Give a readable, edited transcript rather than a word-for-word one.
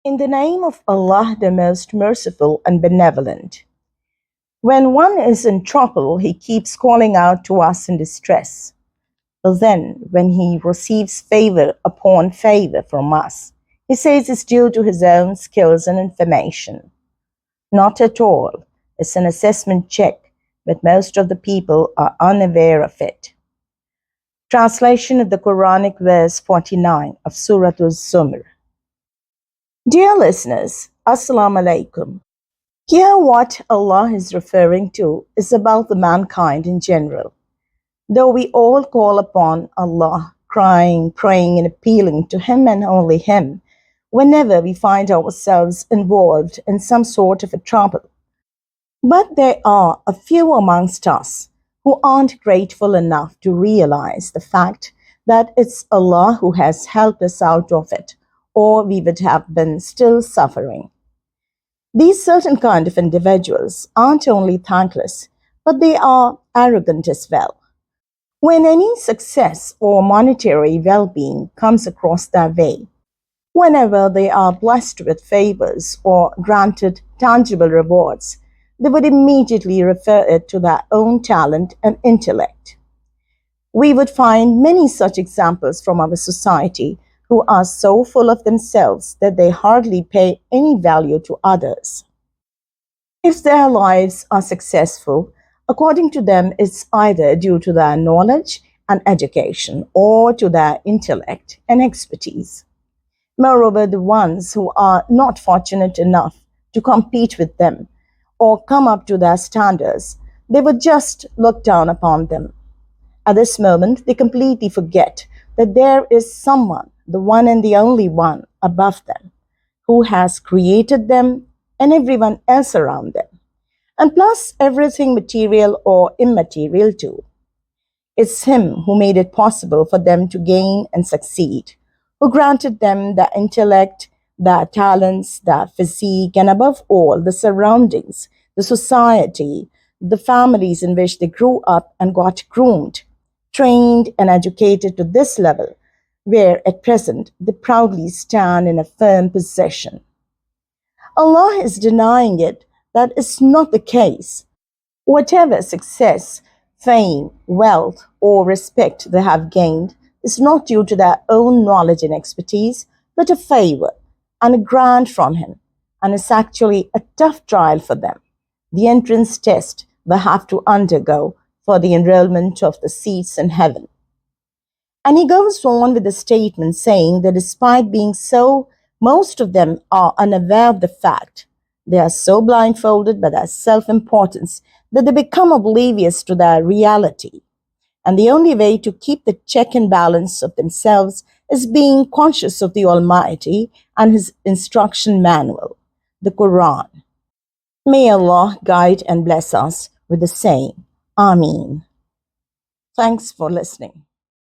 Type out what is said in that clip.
In the name of Allah, the most merciful and benevolent. When one is in trouble, he keeps calling out to us in distress. But then, when he receives favor upon favor from us, he says it's due to his own skills and information. Not at all. It's an assessment check, but most of the people are unaware of it. Translation of the Quranic verse 49 of Surat Zumr. Dear listeners, Assalamu alaikum. Here what Allah is referring to is about the mankind in general. Though we all call upon Allah, crying, praying, and appealing to Him and only Him, whenever we find ourselves involved in some sort of a trouble. But there are a few amongst us who aren't grateful enough to realize the fact that it's Allah who has helped us out of it, or we would have been still suffering. These certain kind of individuals aren't only thankless, but they are arrogant as well. When any success or monetary well-being comes across their way, whenever they are blessed with favors or granted tangible rewards, they would immediately refer it to their own talent and intellect. We would find many such examples from our society who are so full of themselves that they hardly pay any value to others. If their lives are successful, according to them, it's either due to their knowledge and education or to their intellect and expertise. Moreover, the ones who are not fortunate enough to compete with them or come up to their standards, they would just look down upon them. At this moment, they completely forget that there is someone, the one and the only one, above them, who has created them and everyone else around them, and plus everything material or immaterial too. It's Him who made it possible for them to gain and succeed, who granted them the intellect, their talents, their physique, and above all, the surroundings, the society, the families in which they grew up and got groomed, trained, and educated to this level, where at present they proudly stand in a firm position. Allah is denying it that is not the case. Whatever success, fame, wealth, or respect they have gained is not due to their own knowledge and expertise, but a favor and a grant from Him, and it's actually a tough trial for them, the entrance test they have to undergo for the enrollment of the seats in heaven. And he goes on with a statement saying that despite being so, most of them are unaware of the fact. They are so blindfolded by their self-importance that they become oblivious to their reality. And the only way to keep the check and balance of themselves is being conscious of the Almighty and His instruction manual, the Quran. May Allah guide and bless us with the same. Ameen. Thanks for listening.